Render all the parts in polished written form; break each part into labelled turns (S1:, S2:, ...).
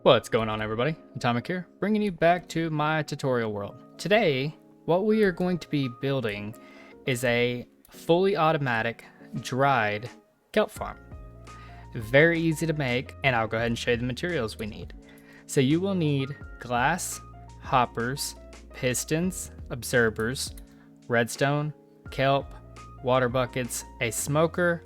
S1: What's going on, everybody? Atomic here, bringing you back to my tutorial world. Today, what we are going to be building is a fully automatic dried kelp farm. Very easy to make, and I'll go ahead and show you the materials we need. So you will need glass, hoppers, pistons, observers, redstone, kelp, water buckets, a smoker,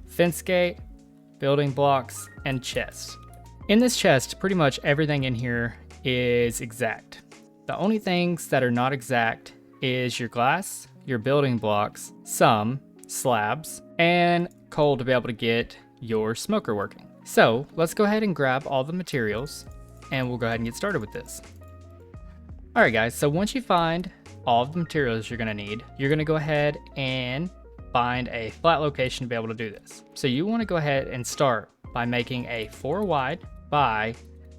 S1: fence gate, building blocks, and chests. In this chest, pretty much everything in here is exact. The only things that are not exact is your glass, your building blocks, some slabs, and coal to be able to get your smoker working. So let's go ahead and grab all the materials and we'll go ahead and get started with this. All right, guys, so once you find all of the materials you're gonna need, you're gonna go ahead and find a flat location to be able to do this. So you wanna go ahead and start by making a 4 wide by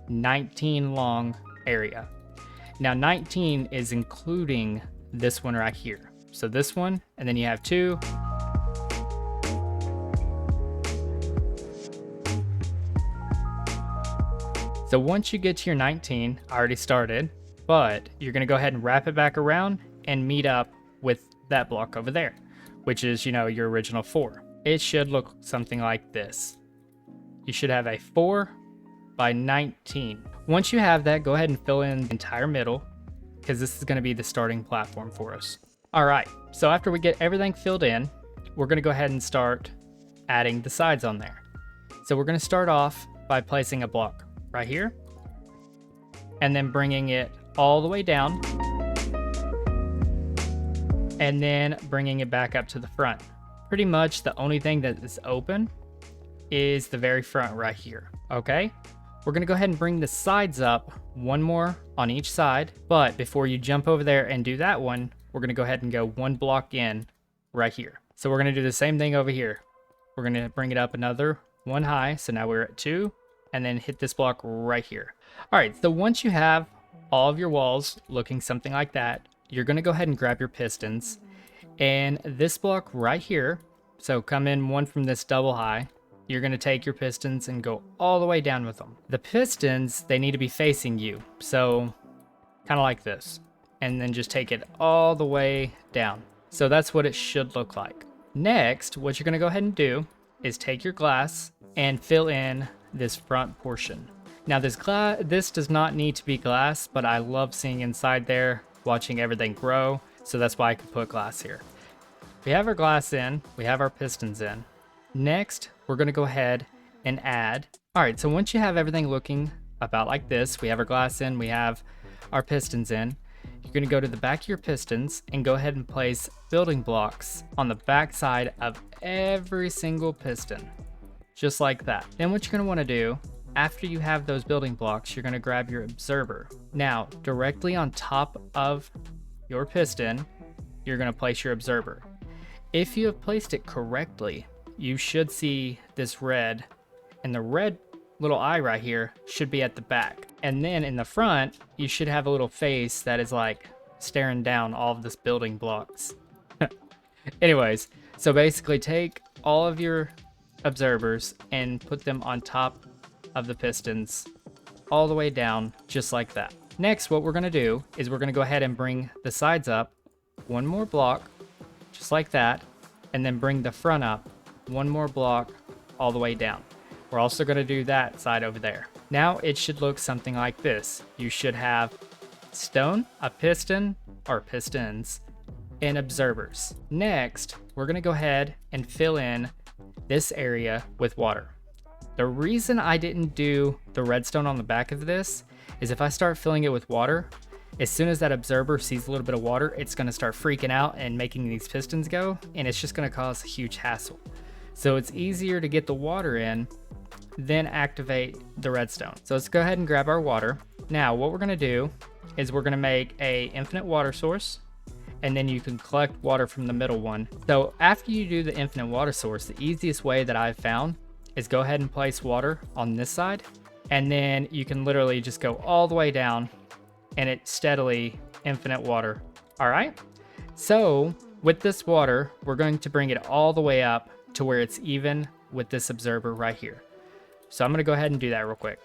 S1: 19 long area. Now 19 is including this one right here. So this one, and then you have 2. So once you get to your 19, I already started, but you're gonna go ahead and wrap it back around and meet up with that block over there, which is, your original 4. It should look something like this. You should have a 4 by 19. Once you have that, go ahead and fill in the entire middle because this is going to be the starting platform for us. All right, so after we get everything filled in, we're going to go ahead and start adding the sides on there. So we're going to start off by placing a block right here and then bringing it all the way down and then bringing it back up to the front. Pretty much the only thing that is open is the very front right here. Okay, we're gonna go ahead and bring the sides up, one more on each side, but before you jump over there and do that one, we're gonna go ahead and go 1 block in right here. So we're gonna do the same thing over here. We're gonna bring it up another 1 high, so now we're at 2, and then hit this block right here. All right, so once you have all of your walls looking something like that, you're gonna go ahead and grab your pistons, and this block right here, so come in 1 from this double high, you're going to take your pistons and go all the way down with them. The pistons, they need to be facing you. So kind of like this. And then just take it all the way down. So that's what it should look like. Next, what you're going to go ahead and do is take your glass and fill in this front portion. Now this does not need to be glass, but I love seeing inside there, watching everything grow. So that's why I could put glass here. We have our glass in, we have our pistons in. Next, we're going to go ahead and add. All right, so once you have everything looking about like this, we have our glass in, we have our pistons in, you're going to go to the back of your pistons and go ahead and place building blocks on the back side of every single piston, just like that. Then what you're going to want to do, after you have those building blocks, you're going to grab your observer. Now, directly on top of your piston, you're going to place your observer. If you have placed it correctly, you should see this red, and the red little eye right here should be at the back. And then in the front, you should have a little face that is like staring down all of this building blocks. Anyways, so basically take all of your observers and put them on top of the pistons all the way down, just like that. Next, what we're gonna do is we're gonna go ahead and bring the sides up 1 more block, just like that, and then bring the front up 1 more block all the way down. We're also going to do that side over there. Now it should look something like this. You should have stone, a piston or pistons, and observers. Next, we're going to go ahead and fill in this area with water. The reason I didn't do the redstone on the back of this is if I start filling it with water, as soon as that observer sees a little bit of water, it's going to start freaking out and making these pistons go, and it's just going to cause a huge hassle. So it's easier to get the water in, then activate the redstone. So let's go ahead and grab our water. Now what we're going to do is we're going to make a infinite water source, and then you can collect water from the middle one. So after you do the infinite water source, the easiest way that I've found is go ahead and place water on this side, and then you can literally just go all the way down and it steadily infinite water. All right, so with this water, we're going to bring it all the way up to where it's even with this observer right here. So I'm going to go ahead and do that real quick.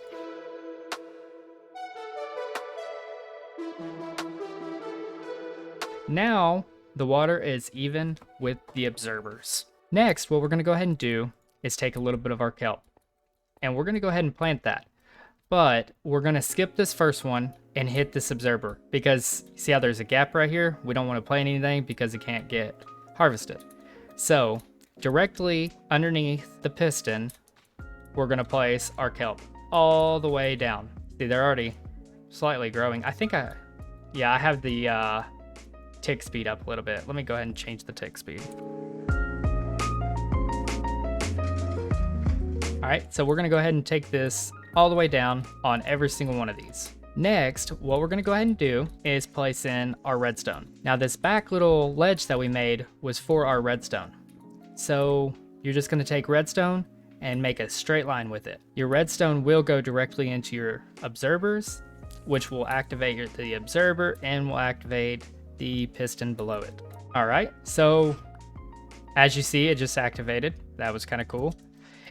S1: Now the water is even with the observers. Next, what we're going to go ahead and do is take a little bit of our kelp, and we're going to go ahead and plant that. But we're going to skip this first one and hit this observer, because see how there's a gap right here? We don't want to plant anything because it can't get harvested. So directly underneath the piston, we're going to place our kelp all the way down. See, they're already slightly growing. I have the tick speed up a little bit. Let me go ahead and change the tick speed. All right, so we're gonna go ahead and take this all the way down on every single one of these. Next, what we're gonna go ahead and do is place in our redstone. Now this back little ledge that we made was for our redstone. So you're just gonna take redstone and make a straight line with it. Your redstone will go directly into your observers, which will activate the observer and will activate the piston below it. All right, so as you see, it just activated. That was kind of cool.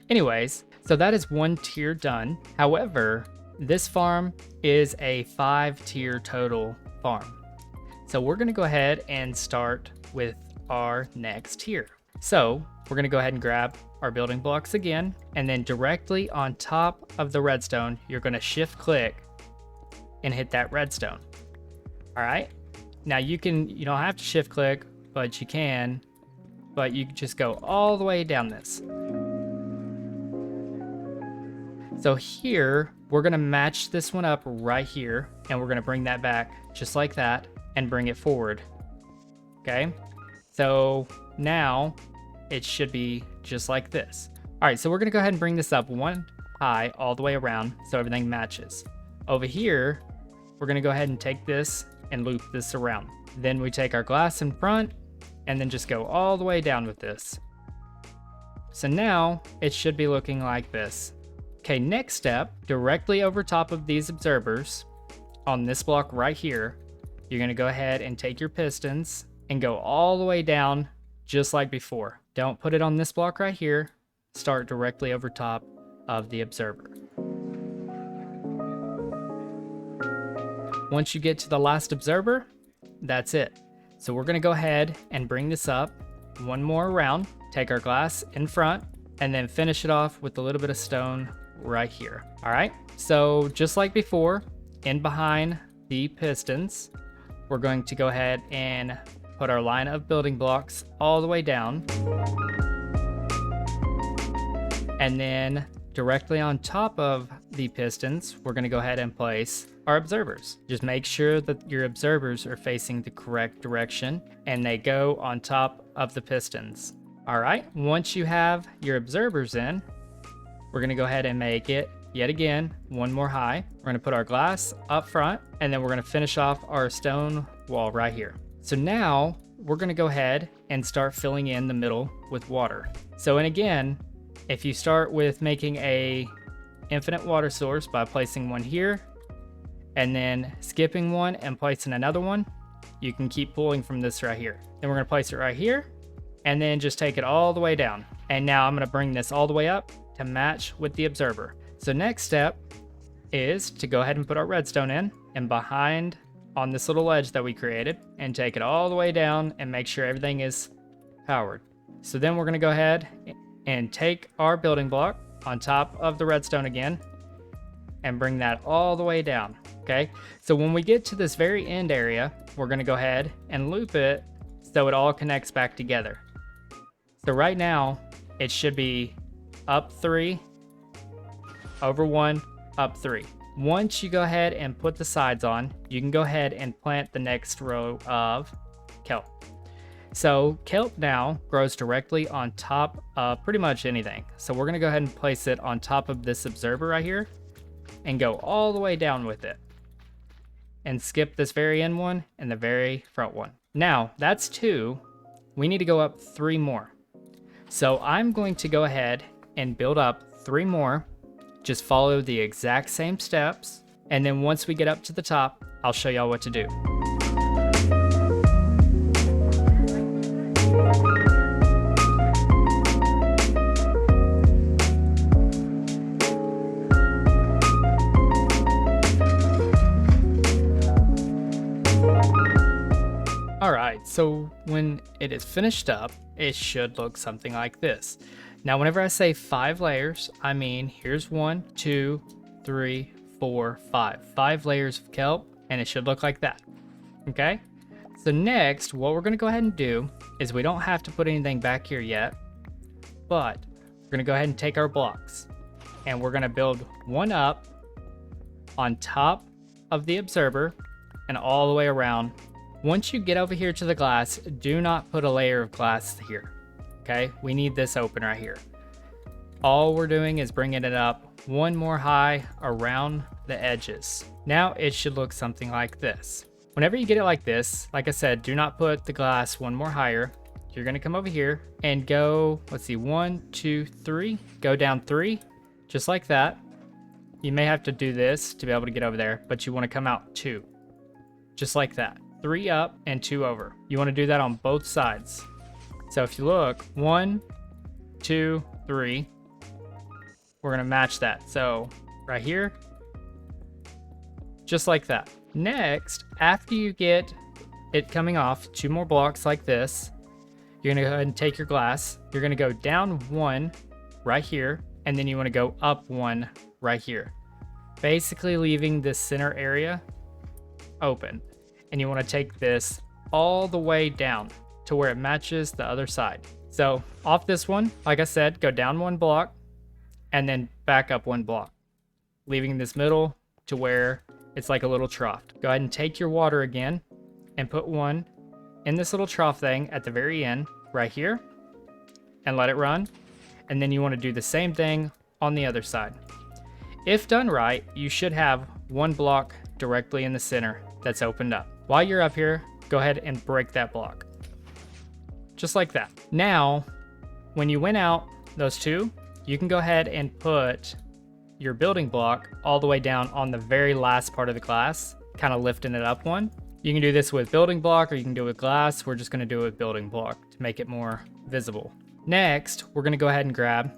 S1: Anyways, so that is one tier done. However, this farm is a 5-tier total farm. So we're gonna go ahead and start with our next tier. So we're gonna go ahead and grab our building blocks again, and then directly on top of the redstone, you're gonna shift click and hit that redstone. All right. Now you don't have to shift click, but you can just go all the way down this. So here, we're gonna match this one up right here, and we're gonna bring that back just like that and bring it forward. Okay. So now it should be just like this. All right, so we're gonna go ahead and bring this up one high all the way around so everything matches. Over here, we're gonna go ahead and take this and loop this around. Then we take our glass in front and then just go all the way down with this. So now it should be looking like this. Okay, next step, directly over top of these observers on this block right here, you're gonna go ahead and take your pistons and go all the way down just like before. Don't put it on this block right here. Start directly over top of the observer. Once you get to the last observer, that's it. So we're gonna go ahead and bring this up one more round, take our glass in front, and then finish it off with a little bit of stone right here. All right, so just like before, in behind the pistons, we're going to go ahead and put our line of building blocks all the way down. And then directly on top of the pistons, we're gonna go ahead and place our observers. Just make sure that your observers are facing the correct direction and they go on top of the pistons. All right, once you have your observers in, we're gonna go ahead and make it yet again one more high. We're gonna put our glass up front, and then we're gonna finish off our stone wall right here. So now we're gonna go ahead and start filling in the middle with water. So, and again, if you start with making a infinite water source by placing one here and then skipping one and placing another one, you can keep pulling from this right here. Then we're gonna place it right here and then just take it all the way down. And now I'm gonna bring this all the way up to match with the observer. So next step is to go ahead and put our redstone in and behind on this little ledge that we created and take it all the way down and make sure everything is powered. So then we're gonna go ahead and take our building block on top of the redstone again and bring that all the way down, okay? So when we get to this very end area, we're gonna go ahead and loop it so it all connects back together. So right now, it should be up 3, over 1, up 3. Once you go ahead and put the sides on, you can go ahead and plant the next row of kelp. So kelp now grows directly on top of pretty much anything. So we're gonna go ahead and place it on top of this observer right here and go all the way down with it. And skip this very end one and the very front one. Now, that's 2. We need to go up 3 more. So I'm going to go ahead and build up 3 more. Just follow the exact same steps. And then once we get up to the top, I'll show y'all what to do. So when it is finished up, it should look something like this. Now, whenever I say 5 layers, I mean here's 1, 2, 3, 4, 5. 5 layers of kelp, and it should look like that. Okay? So next, what we're gonna go ahead and do is we don't have to put anything back here yet, but we're gonna go ahead and take our blocks and we're gonna build one up on top of the observer and all the way around. Once you get over here to the glass, do not put a layer of glass here. Okay, we need this open right here. All we're doing is bringing it up one more high around the edges. Now it should look something like this. Whenever you get it like this, like I said, do not put the glass one more higher. You're gonna come over here and go, let's see, 1, 2, 3, go down 3, just like that. You may have to do this to be able to get over there, but you wanna come out 2, just like that. 3 up and 2 over. You wanna do that on both sides. So if you look, 1, 2, 3, we're gonna match that. So right here, just like that. Next, after you get it coming off 2 more blocks like this, you're gonna go ahead and take your glass. You're gonna go down 1 right here, and then you wanna go up 1 right here. Basically leaving this center area open. And you wanna take this all the way down to where it matches the other side. So off this one, like I said, go down 1 block and then back up 1 block, leaving this middle to where it's like a little trough. Go ahead and take your water again and put 1 in this little trough thing at the very end right here and let it run. And then you want to do the same thing on the other side. If done right, you should have 1 block directly in the center that's opened up. While you're up here, go ahead and break that block. Just like that. Now, when you went out those 2, you can go ahead and put your building block all the way down on the very last part of the glass, kind of lifting it up 1. You can do this with building block or you can do it with glass. We're just gonna do it with building block to make it more visible. Next, we're gonna go ahead and grab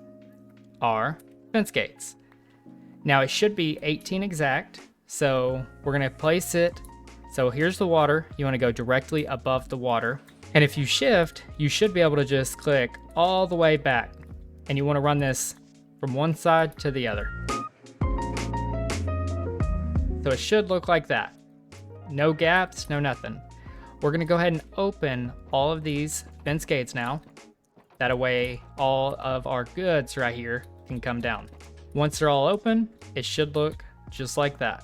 S1: our fence gates. Now it should be 18 exact, so we're gonna place it. So here's the water. You wanna go directly above the water. And if you shift, you should be able to just click all the way back. And you wanna run this from one side to the other. So it should look like that. No gaps, no nothing. We're gonna go ahead and open all of these fence gates now. That way all of our goods right here can come down. Once they're all open, it should look just like that.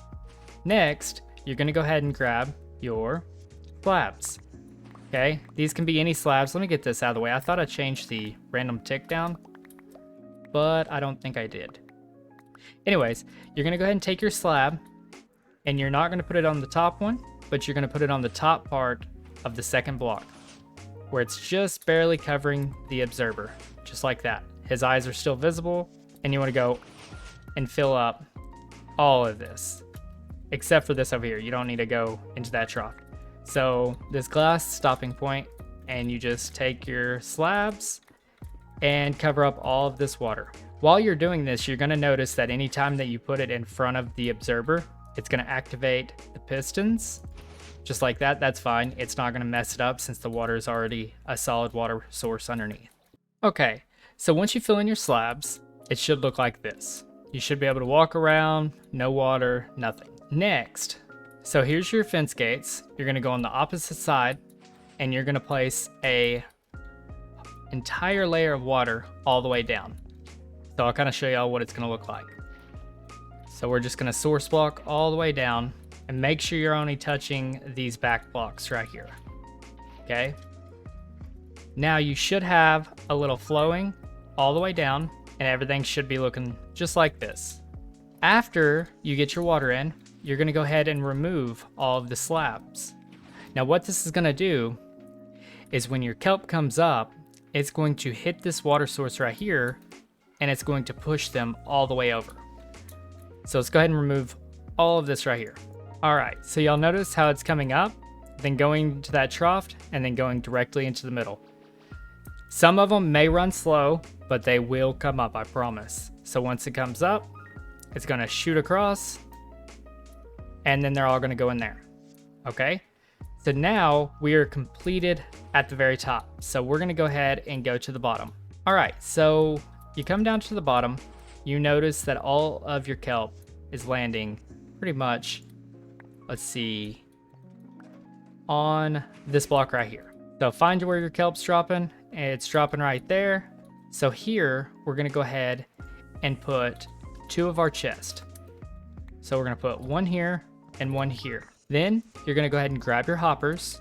S1: Next, you're gonna go ahead and grab your slabs. Okay, these can be any slabs. Let me get this out of the way. I thought I changed the random tick down, but I don't think I did. Anyways, you're gonna go ahead and take your slab and you're not gonna put it on the top one, but you're gonna put it on the top part of the second block where it's just barely covering the observer, just like that. His eyes are still visible and you wanna go and fill up all of this, except for this over here. You don't need to go into that trough. So this glass stopping point, and you just take your slabs and cover up all of this water. While you're doing this, you're gonna notice that anytime that you put it in front of the observer, it's gonna activate the pistons, just like that. That's fine. It's not gonna mess it up since the water is already a solid water source underneath. Okay, so once you fill in your slabs, it should look like this. You should be able to walk around, no water, nothing. Next, so here's your fence gates. You're gonna go on the opposite side and you're gonna place a entire layer of water all the way down. So I'll kind of show y'all what it's gonna look like. So we're just gonna source block all the way down and make sure you're only touching these back blocks right here. Okay. Now you should have a little flowing all the way down and everything should be looking just like this. After you get your water in, you're gonna go ahead and remove all of the slabs. Now what this is gonna do is when your kelp comes up, it's going to hit this water source right here and it's going to push them all the way over. So let's go ahead and remove all of this right here. All right, so y'all notice how it's coming up, then going to that trough, and then going directly into the middle. Some of them may run slow, but they will come up, I promise. So once it comes up, it's gonna shoot across, and then they're all gonna go in there, okay? So now we are completed at the very top. So we're gonna go ahead and go to the bottom. All right, so you come down to the bottom, you notice that all of your kelp is landing pretty much, let's see, on this block right here. So find where your kelp's dropping, it's dropping right there. So here, we're gonna go ahead and put 2 of our chest. So we're gonna put 1 here and 1 here. Then you're gonna go ahead and grab your hoppers.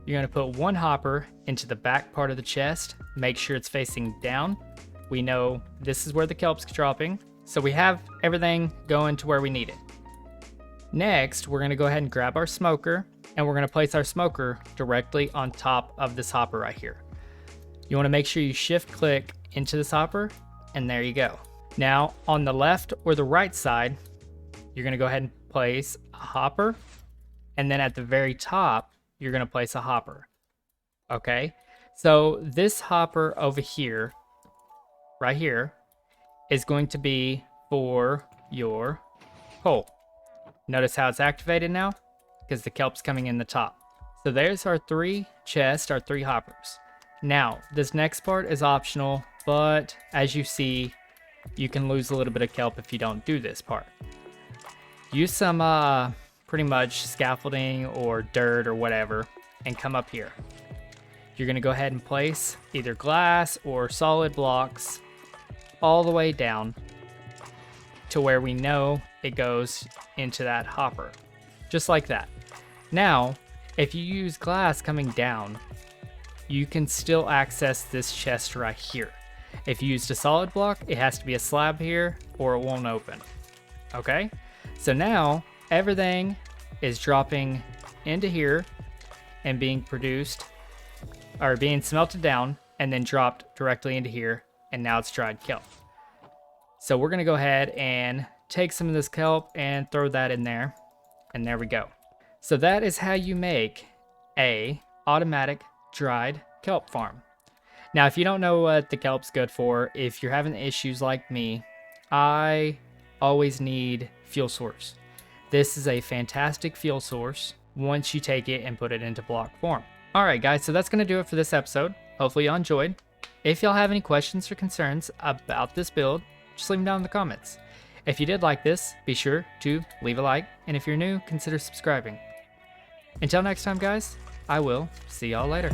S1: You're gonna put 1 hopper into the back part of the chest. Make sure it's facing down. We know this is where the kelp's dropping. So we have everything going to where we need it. Next, we're gonna go ahead and grab our smoker, and we're gonna place our smoker directly on top of this hopper right here. You wanna make sure you shift click into this hopper, and there you go. Now, on the left or the right side, you're gonna go ahead and place a hopper, and then at the very top, you're gonna place a hopper. Okay, so this hopper over here, right here, is going to be for your hole. Notice how it's activated now? Because the kelp's coming in the top. So there's our 3 chests, our 3 hoppers. Now, this next part is optional, but as you see, you can lose a little bit of kelp if you don't do this part. Use some pretty much scaffolding or dirt or whatever, and come up here. You're gonna go ahead and place either glass or solid blocks all the way down to where we know it goes into that hopper, just like that. Now, if you use glass coming down, you can still access this chest right here. If you used a solid block, it has to be a slab here or it won't open. Okay, so now everything is dropping into here and being produced, or being smelted down and then dropped directly into here, and now it's dried kelp. So we're gonna go ahead and take some of this kelp and throw that in there, and there we go. So that is how you make a automatic dried kelp farm. Now, if you don't know what the kelp's good for, if you're having issues like me, I always need fuel source. This is a fantastic fuel source once you take it and put it into block form. All right, guys, so that's gonna do it for this episode. Hopefully y'all enjoyed. If y'all have any questions or concerns about this build, just leave them down in the comments. If you did like this, be sure to leave a like, and if you're new, consider subscribing. Until next time, guys, I will see y'all later.